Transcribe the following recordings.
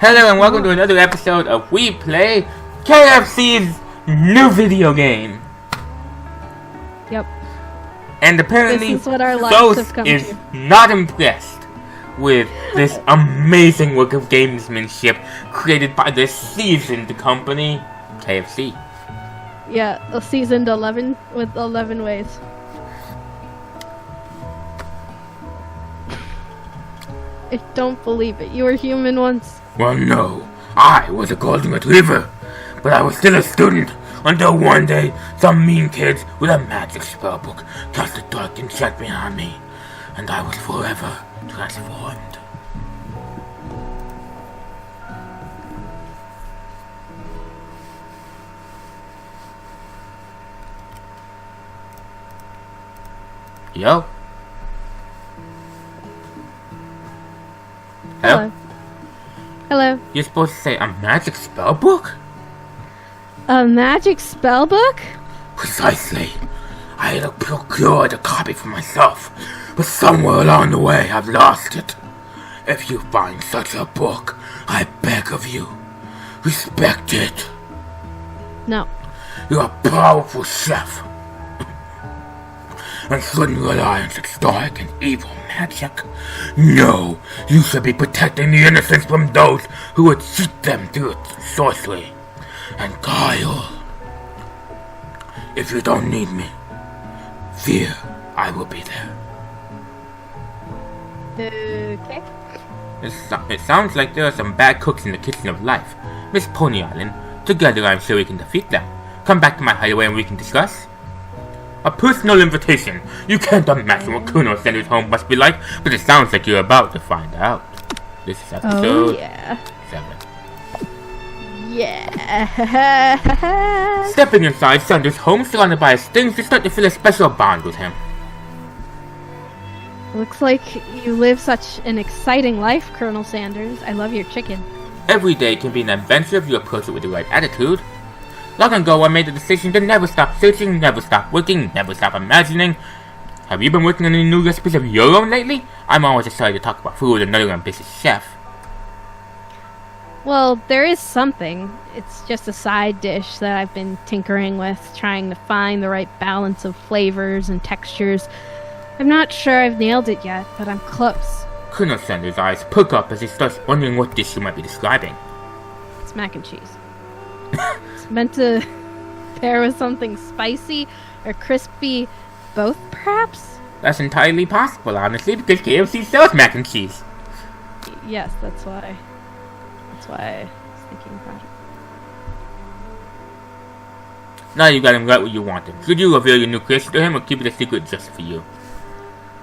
Hello and welcome to another episode of We Play KFC's new video game. Yep. And apparently, this is what our lives have come is to. not impressed with this amazing work of gamesmanship created by this seasoned company, KFC. Yeah, a seasoned 11 with 11 ways. I don't believe it. You were human once. Well, no. I was a golden retriever, but I was still a student until one day some mean kids with a magic spellbook cast a dark enchantment on me, and I was forever transformed. Yo? Hello? Hello. You're supposed to say a magic spellbook? A magic spellbook? Precisely. I had procured a copy for myself, but somewhere along the way I've lost it. If you find such a book, I beg of you, respect it. No. You're a powerful chef, and shouldn't rely on such dark and evil magic. No, you should be protecting the innocents from those who would cheat them through sorcery and guile. If you don't need me, fear I will be there. Okay. It sounds like there are some bad cooks in the kitchen of life, Miss Pony Island. Together I'm sure we can defeat them. Come back to my hideaway and we can discuss. A personal invitation. You can't imagine what Colonel Sanders' home must be like, but it sounds like you're about to find out. This is episode 7. Yeah. Stepping inside Sanders' home, surrounded by his things, you start to feel a special bond with him. Looks like you live such an exciting life, Colonel Sanders. I love your chicken. Every day can be an adventure if you approach it with the right attitude. Long ago, I made the decision to never stop searching, never stop working, never stop imagining. Have you been working on any new recipes of your own lately? I'm always excited to talk about food with another ambitious chef. Well, there is something. It's just a side dish that I've been tinkering with, trying to find the right balance of flavors and textures. I'm not sure I've nailed it yet, but I'm close. Colonel Sanders' eyes perk up as he starts wondering what dish you might be describing. It's mac and cheese. It's meant to pair with something spicy or crispy, both perhaps? That's entirely possible, honestly, because KFC sells mac and cheese. Yes, that's why I was thinking about it. Now you got him right where you want him. Should you reveal your new creation to him or keep it a secret just for you?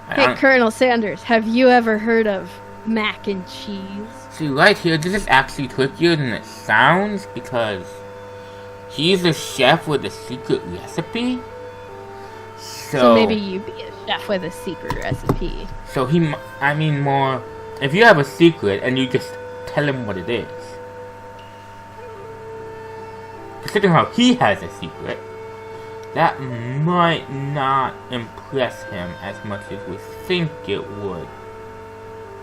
Hey, Colonel Sanders, have you ever heard of mac and cheese? See, right here, this is actually trickier than it sounds, because he's a chef with a secret recipe. So maybe you be a chef with a secret recipe. So more, if you have a secret and you just tell him what it is. Considering how he has a secret, that might not impress him as much as we think it would.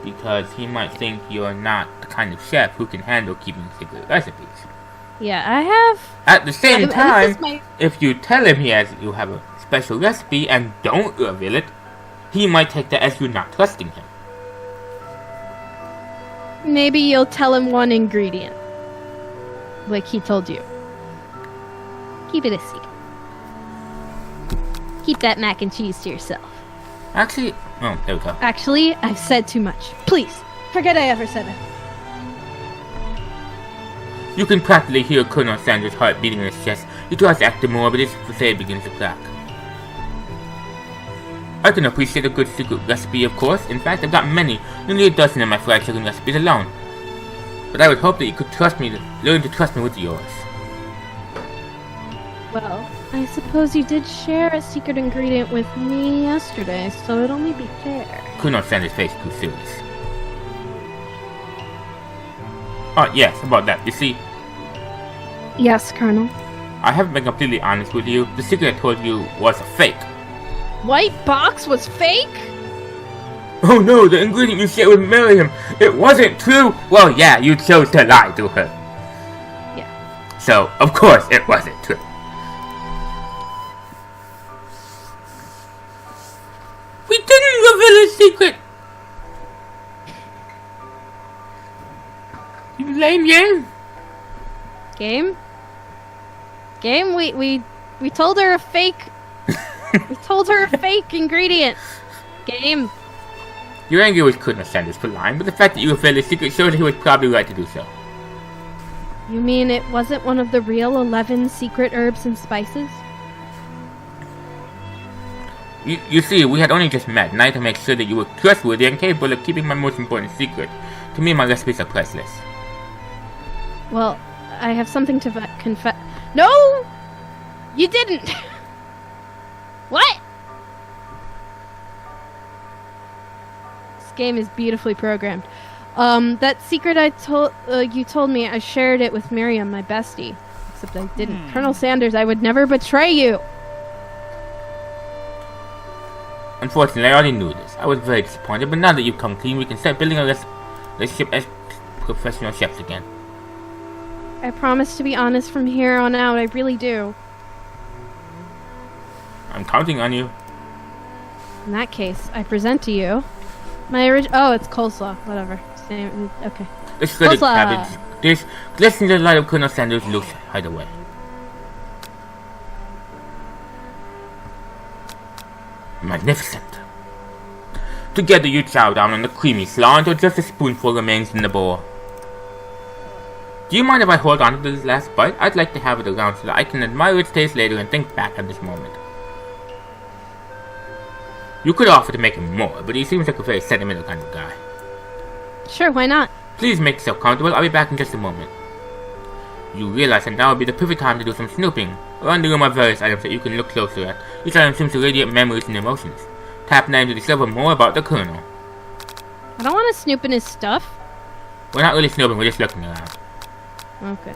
Because he might think you're not the kind of chef who can handle keeping secret recipes. Yeah, I have. At the same time, if you tell him you have a special recipe and don't reveal it, he might take that as you not trusting him. Maybe you'll tell him one ingredient. Like he told you. Keep it a secret. Keep that mac and cheese to yourself. Actually, oh, there we go. Actually, I've said too much. Please, forget I ever said it. You can practically hear Colonel Sanders' heart beating in his chest. He tries to act more, but his facade begins to crack. I can appreciate a good secret recipe, of course. In fact, I've got many, nearly a dozen of my fried chicken recipes alone. But I would hope that you could learn to trust me with yours. Well, I suppose you did share a secret ingredient with me yesterday, so it'd only be fair. Colonel Sanders' face grew serious. Oh, yes, about that. You see... Yes, Colonel. I haven't been completely honest with you. The secret I told you was a fake. White box was fake? Oh no, the ingredient you shared with Miriam, it wasn't true! Well, yeah, you chose to lie to her. Yeah. So, of course, it wasn't true. We didn't reveal a secret! You lame game? Game? We told her a fake... we told her a fake ingredient. Game. You're angry with Colonel Sanders for lying, but the fact that you revealed a secret shows that he was probably right to do so. You mean it wasn't one of the real 11 secret herbs and spices? You see, we had only just met, and I had to make sure that you were trustworthy and capable of keeping my most important secret. To me, my recipes are priceless. Well, I have something to confess. No! You didn't! What? This game is beautifully programmed. That secret you told me, I shared it with Miriam, my bestie. Except I didn't. Colonel Sanders, I would never betray you! Unfortunately, I already knew this. I was very disappointed, but now that you've come clean, we can start building a relationship as professional chefs again. I promise to be honest from here on out, I really do. I'm counting on you. In that case, I present to you my oh, it's coleslaw. Whatever. Same. Okay. The shredded cabbage dish glistened in the light of Colonel Sanders' loose hideaway. Magnificent. Together you chow down on the creamy slaw until just a spoonful remains in the bowl. Do you mind if I hold on to this last bite? I'd like to have it around so that I can admire its taste later and think back on this moment. You could offer to make him more, but he seems like a very sentimental kind of guy. Sure, why not? Please make yourself comfortable. I'll be back in just a moment. You realize that now would be the perfect time to do some snooping. Around the room are various items that you can look closer at. Each item seems to radiate memories and emotions. Tap 9 to discover more about the Colonel. I don't want to snoop in his stuff. We're not really snooping, we're just looking around. Okay.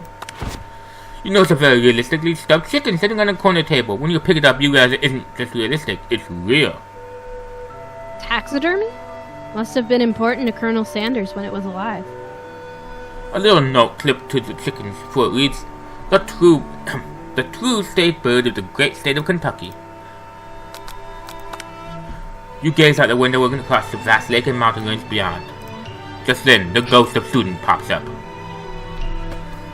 You notice a very realistically stuffed chicken sitting on a corner table. When you pick it up, you realize it isn't just realistic, it's real. Taxidermy? Must have been important to Colonel Sanders when it was alive. A little note clipped to the chicken's foot reads, the true state bird of the great state of Kentucky. You gaze out the window looking across the vast lake and mountain range beyond. Just then, the ghost of student pops up.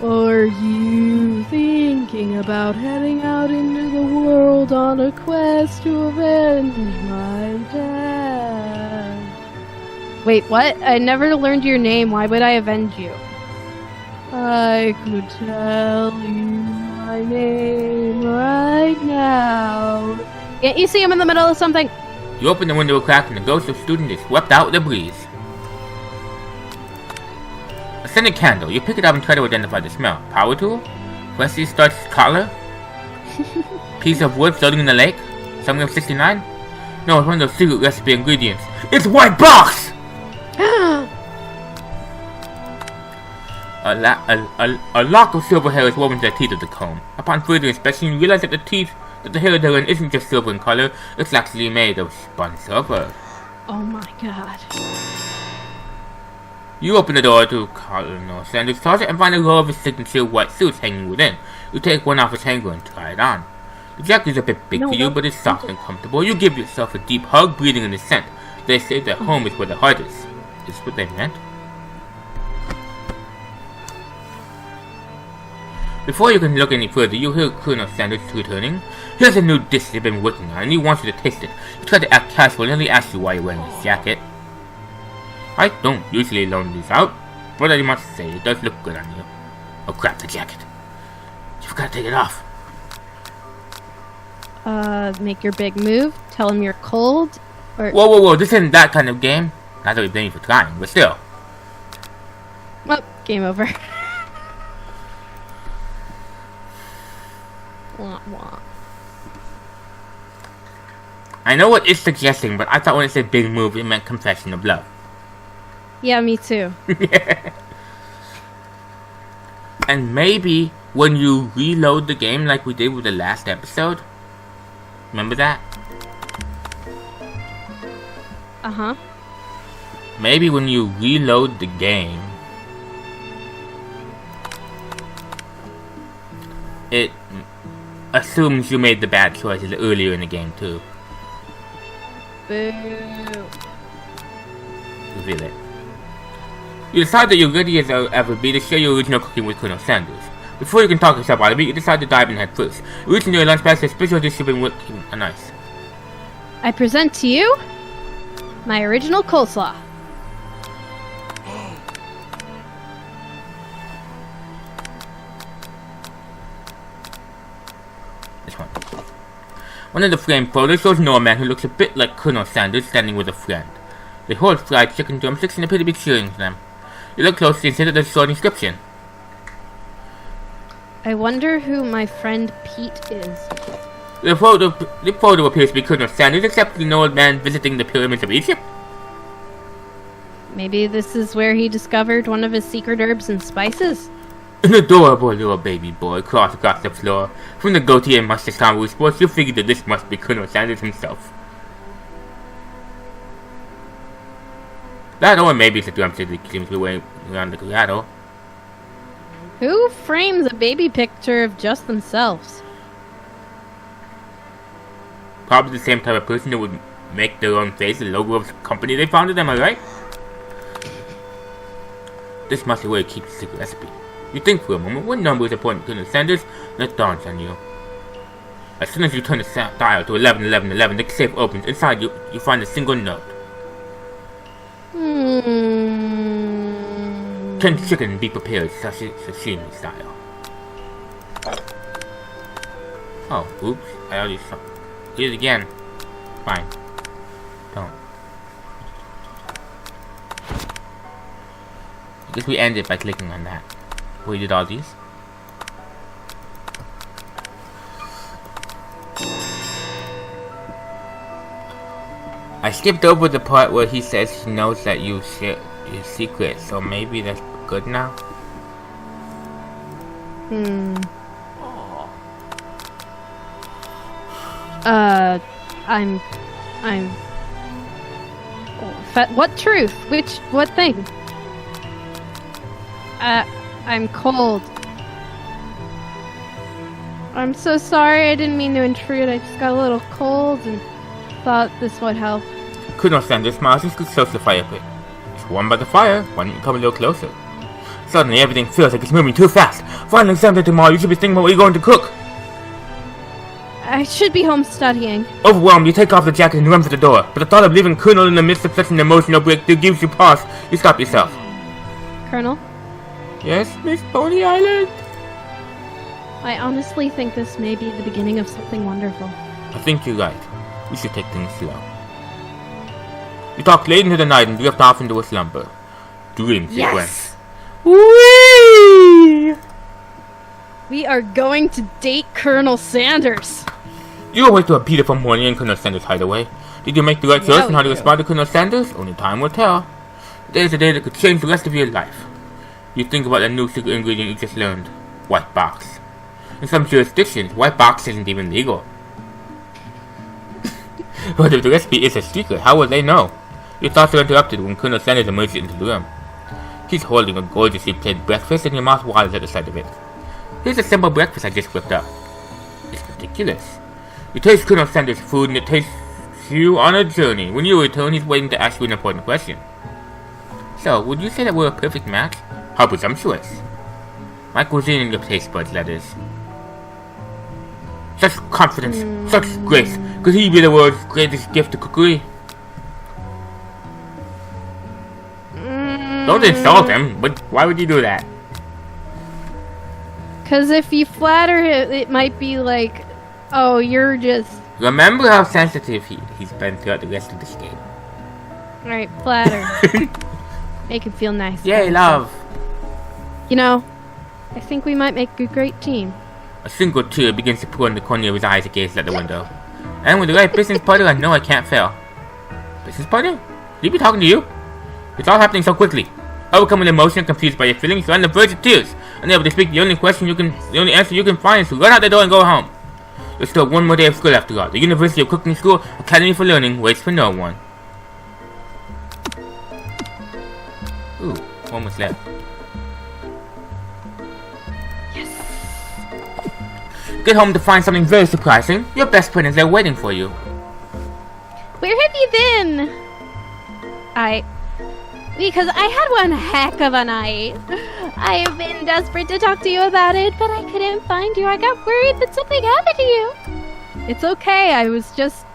Are you thinking about heading out into the world on a quest to avenge my dad? Wait, what? I never learned your name. Why would I avenge you? I could tell you my name right now. Can't you see him in the middle of something? You open the window a crack and the ghost of student is swept out with the breeze. A scented candle. You pick it up and try to identify the smell. Power tool? Freshly starched collar? Piece of wood floating in the lake? Something of 69? No, it's one of those secret recipe ingredients. It's white box! A lock of silver hair is woven to the teeth of the comb. Upon further inspection, you realize that the hair therein isn't just silver in color, it's actually made of spun silver. Oh my god. You open the door to Colonel Sanders' closet and find a row of his signature white suits hanging within. You take one off its hanger and try it on. The jacket is a bit big for you, but it's soft and comfortable. You give yourself a deep hug, breathing in the scent. They say that home is where the heart is. Is what they meant? Before you can look any further, you hear Colonel Sanders returning. Here's a new dish they've been working on, and he wants you to taste it. You try to act casual and he asks you why you're wearing this jacket. I don't usually loan these out, but I must say, it does look good on you. Oh crap, the jacket. You've got to take it off. Make your big move, tell him you're cold, or... Whoa, this isn't that kind of game. Not that we blame you for trying, but still. Well, game over. Wah, wah. I know what it's suggesting, but I thought when it said big move, it meant confession of love. Yeah, me too. And maybe when you reload the game like we did with the last episode, remember that? Uh-huh. Maybe when you reload the game, it assumes you made the bad choices earlier in the game too. Boo. Reveal it. You decide that you're ready as ever be to share your original cooking with Colonel Sanders. Before you can talk yourself out of it, you decide to dive in head first. Reaching your lunch basket, special dish you've been working on ice. I present to you my original coleslaw. This one. One of the framed photos shows a man who looks a bit like Colonel Sanders standing with a friend. They hold fried chicken drumsticks and appear to be cheering for them. You look closely and see that there's a short inscription. I wonder who my friend Pete is. The photo appears to be Colonel Sanders, except for an old man visiting the pyramids of Egypt. Maybe this is where he discovered one of his secret herbs and spices? An adorable little baby boy crawls across the floor. From the goatee and mustache combo sports, you figure that this must be Colonel Sanders himself. That or maybe it's a drumstick that seems to be wearing around the grotto. Who frames a baby picture of just themselves? Probably the same type of person that would make their own face the logo of the company they founded, am I right? This must be where he keeps the secret recipe. You think for a moment, what number is important to Colonel Sanders, and it dawns on you. As soon as you turn the dial to 111111, the safe opens. Inside you find a single note. 10 chicken, be prepared, sashimi style. Oh, oops, I already saw. Do it again. Fine. Don't. I guess we end it by clicking on that. We did all these. I skipped over the part where he says he knows that you share your secret, so maybe that's good now? What truth? What thing? I'm cold. I'm so sorry, I didn't mean to intrude. I just got a little cold and thought this would help. Colonel Sanders smiles and scoots close to the fire pit. It's warm by the fire. Why don't you come a little closer? Suddenly, everything feels like it's moving too fast. Final exam day tomorrow, you should be thinking about what you're going to cook. I should be home studying. Overwhelmed, you take off the jacket and run for the door. But the thought of leaving Colonel in the midst of such an emotional breakthrough gives you pause. You stop yourself. Colonel? Yes, Miss Pony Island? I honestly think this may be the beginning of something wonderful. I think you're right. We should take things slow. You talk late into the night and drift off into a slumber. Dream sequence. Whee! We are going to date Colonel Sanders. You awake to a beautiful morning in Colonel Sanders' hideaway. Did you make the right choice on how to respond to Colonel Sanders? Only time will tell. Today is a day that could change the rest of your life. You think about the new secret ingredient you just learned. White box. In some jurisdictions, white box isn't even legal. But if the recipe is a secret, how will they know? Your thoughts are interrupted when Colonel Sanders emerges into the room. He's holding a gorgeously plated breakfast and your mouth waters at the sight of it. Here's a simple breakfast I just whipped up. It's ridiculous. You taste Colonel Sanders' food and it takes you on a journey. When you return, he's waiting to ask you an important question. So, would you say that we're a perfect match? How presumptuous. My cuisine and your taste buds, that is. Such confidence, such grace. Could he be the world's greatest gift to cookery? Don't insult him, but why would you do that? Because if you flatter him, it might be like, oh, you're just... Remember how sensitive he's been throughout the rest of this game. Alright, flatter. Make him feel nice. Yay, love. You know, I think we might make a great team. A single tear begins to pour in the corner of his eyes as he gazes at the window. And with the right business partner, I know I can't fail. Business partner? Did he be talking to you? It's all happening so quickly. Overcome with emotion, confused by your feelings, you're on the verge of tears. Unable to speak, the only answer you can find is to run out the door and go home. There's still one more day of school after all. The University of Cooking School Academy for Learning waits for no one. almost there. Yes. Get home to find something very surprising. Your best friend is there waiting for you. Where have you been? Because I had one heck of a night. I have been desperate to talk to you about it, but I couldn't find you. I got worried that something happened to you. It's okay, I was just...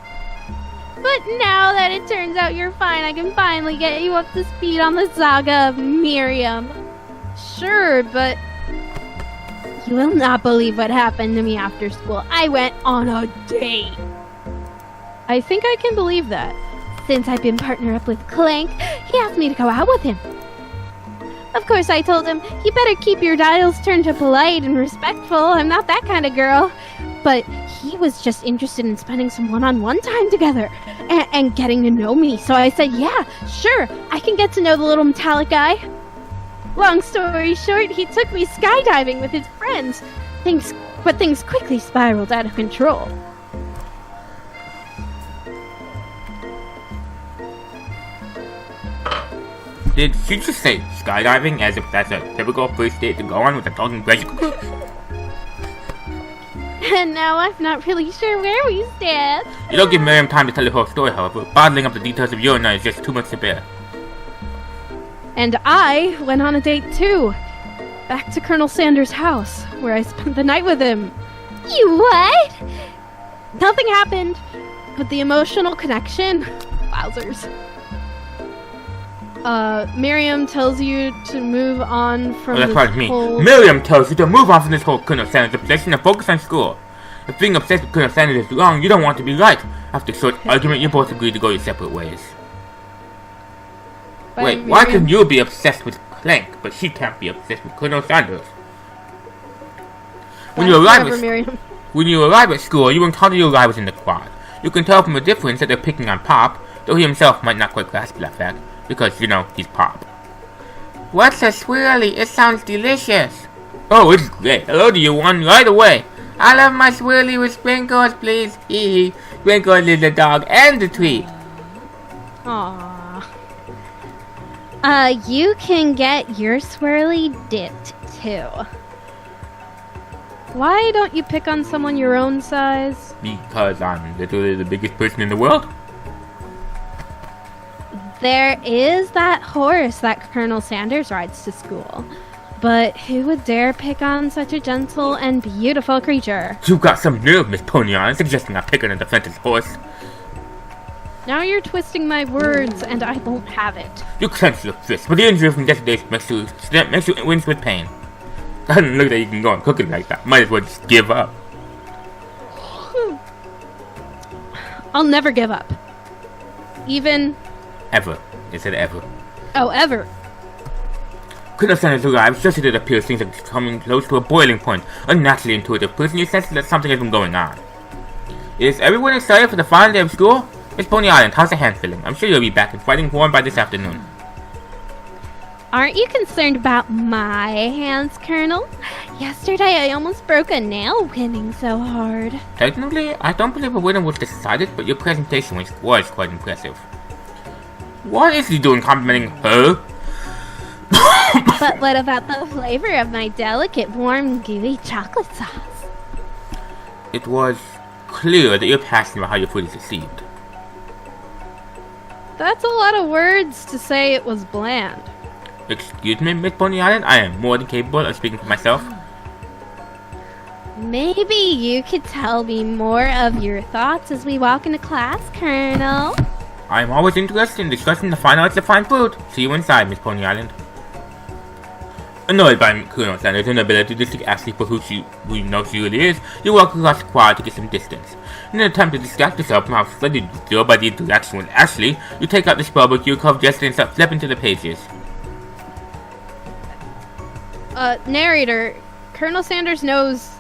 But now that it turns out you're fine, I can finally get you up to speed on the saga of Miriam. Sure, but... You will not believe what happened to me after school. I went on a date. I think I can believe that. Since I've been partnered up with Clank, he asked me to go out with him. Of course, I told him, you better keep your dials turned to polite and respectful. I'm not that kind of girl. But he was just interested in spending some one-on-one time together and getting to know me. So I said, yeah, sure, I can get to know the little metallic guy. Long story short, he took me skydiving with his friends. But things quickly spiraled out of control. Did she just say skydiving as if that's a typical first date to go on with a talking pressure cooker? And now I'm not really sure where we stand. You don't give Miriam time to tell the whole story, however. Bottling up the details of your night is just too much to bear. And I went on a date too. Back to Colonel Sanders' house, where I spent the night with him. You what? Nothing happened, but the emotional connection... Wowzers. Miriam tells you to move on from that's what I mean. whole... Miriam tells you to move on from this whole Colonel Sanders obsession and focus on school. If being obsessed with Colonel Sanders is wrong, you don't want to be right. After a short argument, you both agree to go your separate ways. Wait, why can you be obsessed with Clank, but she can't be obsessed with Colonel Sanders? When you arrive at school, you encounter your rivals in the quad. You can tell from the difference that they're picking on Pop, though he himself might not quite grasp that fact, because, you know, he's Pop. What's a swirly? It sounds delicious. Oh, it's great. Hello to you one right away. I love my swirly with sprinkles, please. Hee hee. Sprinkles is the dog and the treat. Aww. You can get your swirly dipped, too. Why don't you pick on someone your own size? Because I'm literally the biggest person in the world. There is that horse that Colonel Sanders rides to school. But who would dare pick on such a gentle and beautiful creature? You've got some nerve, Miss Pony Island, suggesting I pick on a defenseless horse. Now you're twisting my words, and I won't have it. You clench your fist, but the injury from yesterday makes you wince with pain. Doesn't look like you can go on cooking like that. Might as well just give up. I'll never give up. Even... Ever. They said ever. Oh, ever. Colonel Sanders arrives just as it appears things are coming close to a boiling point. A naturally intuitive person, you sense that something has been going on. Is everyone excited for the final day of school? Miss Pony Island, how's the hand feeling? I'm sure you'll be back in fighting form by this afternoon. Aren't you concerned about my hands, Colonel? Yesterday I almost broke a nail winning so hard. Technically, I don't believe a winner was decided, but your presentation was quite impressive. What is he doing complimenting her? But what about the flavor of my delicate, warm, gooey chocolate sauce? It was clear that you're passionate about how your food is received. That's a lot of words to say it was bland. Excuse me, Miss Pony Island, I am more than capable of speaking for myself. Maybe you could tell me more of your thoughts as we walk into class, Colonel. I'm always interested in discussing the fine arts of fine food. See you inside, Miss Pony Island. Annoyed by Colonel Sanders' inability to see Ashley for who you know she really is, you walk across the quad to get some distance. In an attempt to distract yourself from how flooded you feel by the interaction with Ashley, you take out the spellbook you carved yesterday and start flipping to the pages. Narrator, Colonel Sanders knows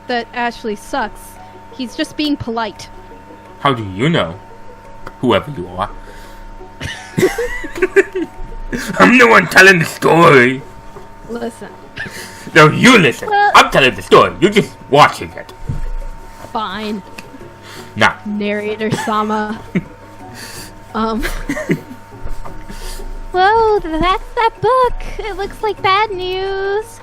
that Ashley sucks. He's just being polite. How do you know? Whoever you are. I'm the one telling the story. Listen. No, you listen. Well, I'm telling the story. You're just watching it. Fine. Nah. Narrator Sama. Whoa, that's that book. It looks like bad news.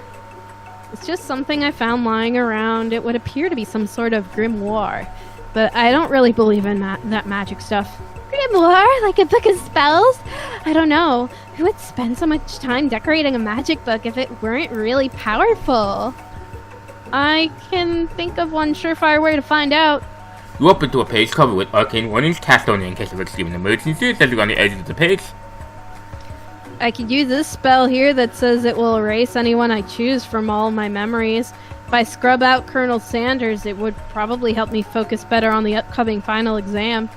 It's just something I found lying around. It would appear to be some sort of grimoire, but I don't really believe in that magic stuff. Grimoire? Like a book of spells? I don't know. Who would spend so much time decorating a magic book if it weren't really powerful? I can think of one surefire way to find out. You open to a page covered with arcane warnings cast only in case of extreme emergency, centered on the edges of the page. I could use this spell here that says it will erase anyone I choose from all my memories. If I scrub out Colonel Sanders, it would probably help me focus better on the upcoming final exam.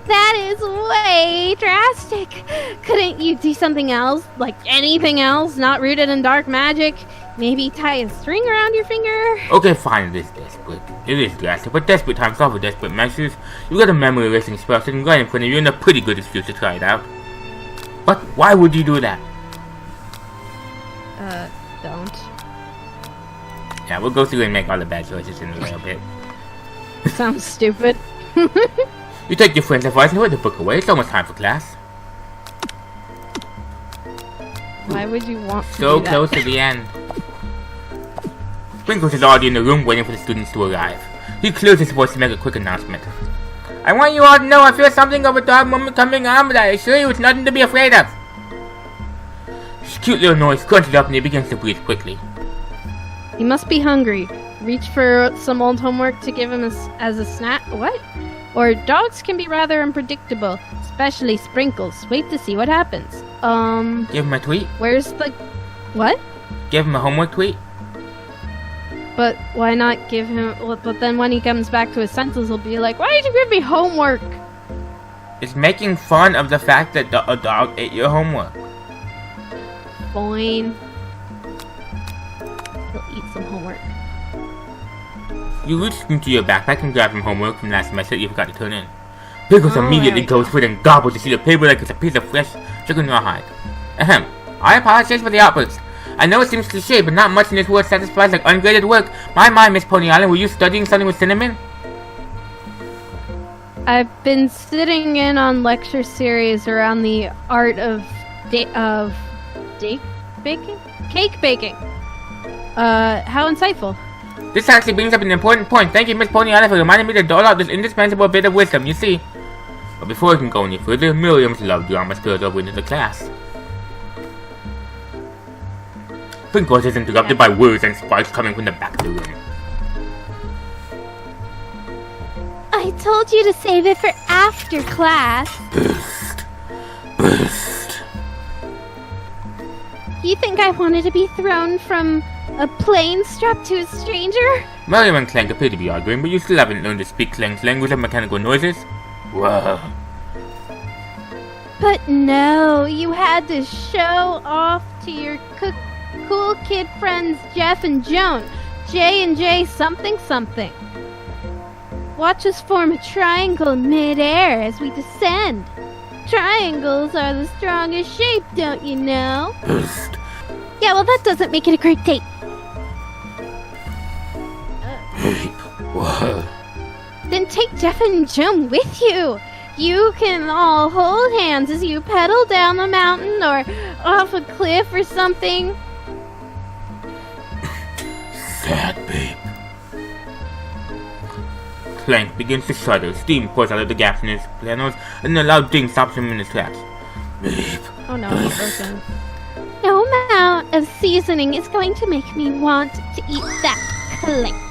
That is way drastic. Couldn't you do something else? Like anything else not rooted in dark magic? Maybe tie a string around your finger? Okay, fine, it is desperate. It is drastic, but desperate times call for desperate measures. You got a memory erasing spell sitting right in front of you and a pretty good excuse to try it out. But why would you do that? Don't. Yeah, we'll go through and make all the bad choices in a little bit. Sounds stupid. You take your friend's advice and put the book away. It's almost time for class. Why would you want to So do that? close to the end. Sprinkles is already in the room waiting for the students to arrive. He clears his voice to make a quick announcement. I want you all to know I feel something of a dark moment coming on, but I assure you it's nothing to be afraid of. His cute little nose crunches up and he begins to breathe quickly. He must be hungry. Reach for some old homework to give him as a snack. What? Or dogs can be rather unpredictable, especially Sprinkles. Wait to see what happens. Give him a tweet. Where's the... What? Give him a homework tweet. But why not give him... Well, but then when he comes back to his senses, he'll be like, why did you give me homework? It's making fun of the fact that a dog ate your homework. Fine. He'll eat some homework. You reach into your backpack and grab some homework from last semester you forgot to turn in. Pickles immediately goes for it and gobbles the sheet of paper like it's a piece of fresh chicken rawhide. Ahem. I apologize for the outburst. I know it seems cliché, but not much in this world satisfies like ungraded work. My, Miss Pony Island, were you studying something with cinnamon? I've been sitting in on lecture series around the art of cake baking. How insightful. This actually brings up an important point. Thank you, Miss Pony Island, for reminding me to dole out this indispensable bit of wisdom, you see. But before we can go any further, Miriam's love drama spills over into the class. Sprinkles is interrupted by words and sparks coming from the back of the room. I told you to save it for after class. Burst. You think I wanted to be thrown from a plane strapped to a stranger? Miriam and Clank appear to be arguing, but you still haven't learned to speak Clank's language of mechanical noises. Whoa. But no, you had to show off to your cool kid friends Jeff and Joan. J&J something something. Watch us form a triangle mid-air as we descend. Triangles are the strongest shape, don't you know? Burst. Yeah, well that doesn't make it a great date. Whoa. Then take Jeff and Joan with you. You can all hold hands as you pedal down the mountain or off a cliff or something. Sad babe. Clank begins to shudder. Steam pours out of the gaps in his flannels, and a loud ding stops him in his tracks. Babe. Oh no, it's broken. No amount of seasoning is going to make me want to eat that, Clank.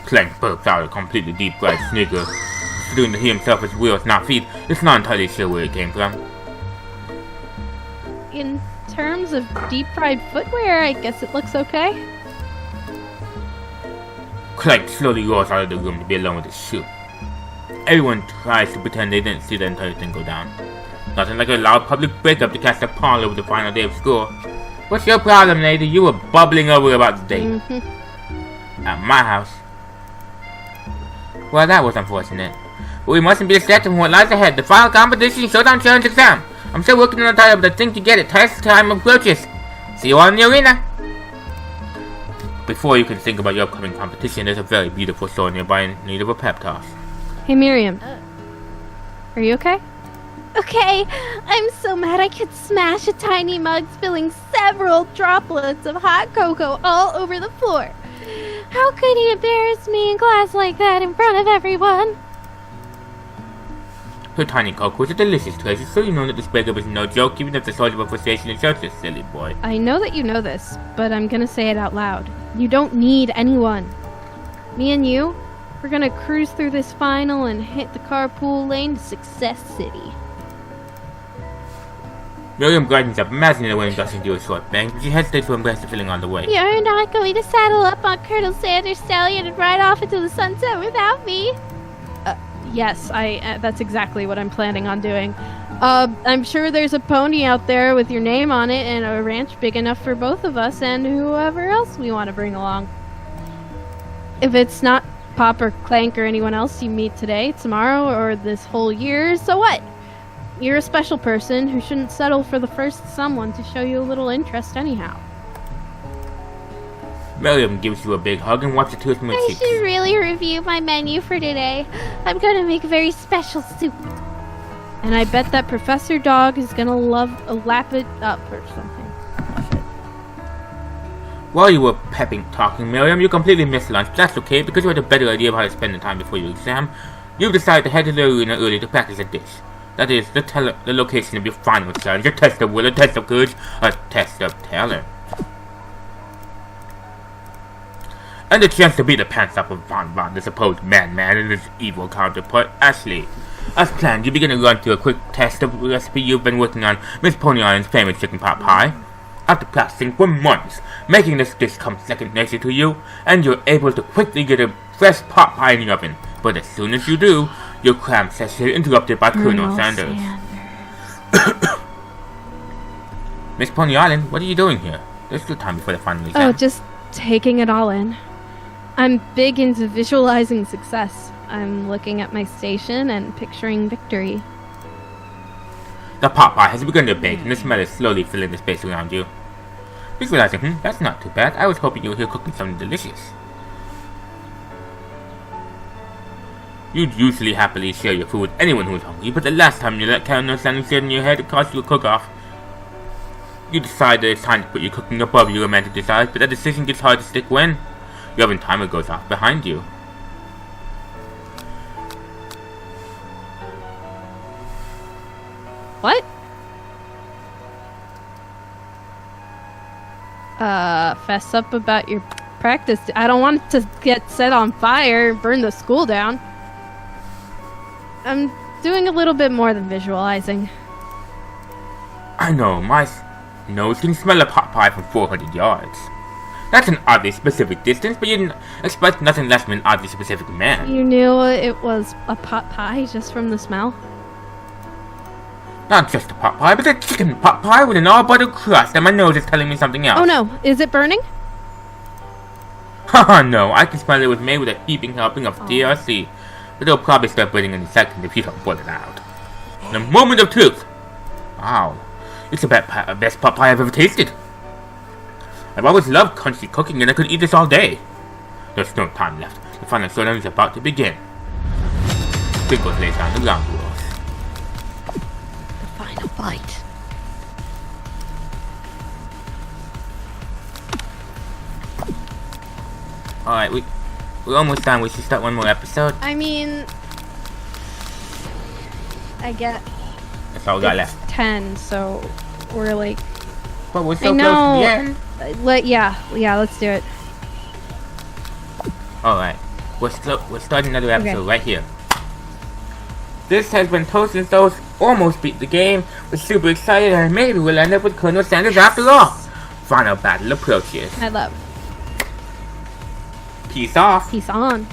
Clank burps out a completely deep-fried snigger. Considering that he himself is wheels, not feet, it's not entirely sure where it came from. In terms of deep-fried footwear, I guess it looks okay. Clank slowly rolls out of the room to be alone with his shoe. Everyone tries to pretend they didn't see the entire thing go down. Nothing like a loud public breakup to cast a pall over the final day of school. What's your problem, lady? You were bubbling over about the date. At my house. Well, that was unfortunate. But we mustn't be distracted from what lies ahead. The final competition, showdown challenge exam. I'm still working on the title, but I think you get it. Test time approaches. See you all in the arena. Before you can think about your upcoming competition, there's a very beautiful store nearby in need of a pep talk. Hey Miriam. Are you okay? Okay, I'm so mad I could smash a tiny mug, spilling several droplets of hot cocoa all over the floor. How could he embarrass me in class like that in front of everyone? Her tiny cocoa is a delicious treasure, so you know that this breakup is no joke, even if the source of a frustration is such a silly boy. I know that you know this, but I'm gonna say it out loud. You don't need anyone. Me and you, we're gonna cruise through this final and hit the carpool lane to Success City. Miriam brightens up, imagining the wind gushing through a short bank, but she hesitates to embrace the feeling on the way. You're not going to saddle up on Colonel Sanders' stallion and ride off into the sunset without me? Yes, that's exactly what I'm planning on doing. I'm sure there's a pony out there with your name on it and a ranch big enough for both of us and whoever else we want to bring along. If it's not Pop or Clank or anyone else you meet today, tomorrow, or this whole year, so what? You're a special person who shouldn't settle for the first someone to show you a little interest anyhow. Miriam gives you a big hug and wipes the tears from her cheeks. I should really review my menu for today. I'm gonna make a very special soup. And I bet that Professor Dog is gonna lap it up or something. Love it. While you were talking, Miriam, you completely missed lunch. That's okay, because you had a better idea of how to spend the time before your exam. You decided to head to the arena early to practice a dish. That is, the location of your final challenge, a test of will, a test of courage, a test of talent. And the chance to beat the pants off of Von, the supposed madman, and his evil counterpart, Ashley. As planned, you begin to run through a quick test of the recipe you've been working on, Miss Pony Island's famous chicken pot pie. After practicing for months, making this dish come second nature to you, and you're able to quickly get a fresh pot pie in the oven. But as soon as you do, your cram session is interrupted by Colonel Sanders. Miss Pony Island, what are you doing here? There's still time before the final exam. Oh, just taking it all in. I'm big into visualizing success. I'm looking at my station and picturing victory. The pot pie has begun to bake, and the smell is slowly filling the space around you. Visualizing, that's not too bad. I was hoping you were here cooking something delicious. You'd usually happily share your food with anyone who was hungry, but the last time you let Colonel Sanders sit in your head, it cost you a cook-off. You decide that it's time to put your cooking above your romantic desires, but that decision gets hard to stick when your oven timer goes off behind you. What? Fess up about your practice. I don't want it to get set on fire and burn the school down. I'm doing a little bit more than visualizing. I know, my nose can smell a pot pie from 400 yards. That's an oddly specific distance, but you didn't expect nothing less from an oddly specific man. You knew it was a pot pie just from the smell? Not just a pot pie, but a chicken pot pie with an all-butter crust, and my nose is telling me something else. Oh no, is it burning? Haha, no, I can smell it was made with a heaping helping of DRC, but it'll probably start burning in a second if you don't boil it out. The moment of truth! Wow, it's the best pot pie I've ever tasted. I've always loved country cooking, and I could eat this all day. There's no time left. The final showdown is about to begin. Sprinkles lays down the ground rules. The final bite. Alright, we're almost done. We should start one more episode. I mean, I get That's all we got left. 10, so we're like... But we're so close to the end. Yeah, let's do it. Alright, we're starting another episode right here. This has been Tos Thos. Almost beat the game. We're super excited, and maybe we'll end up with Colonel Sanders after all. Final battle approaches. I love. Peace off. Peace on.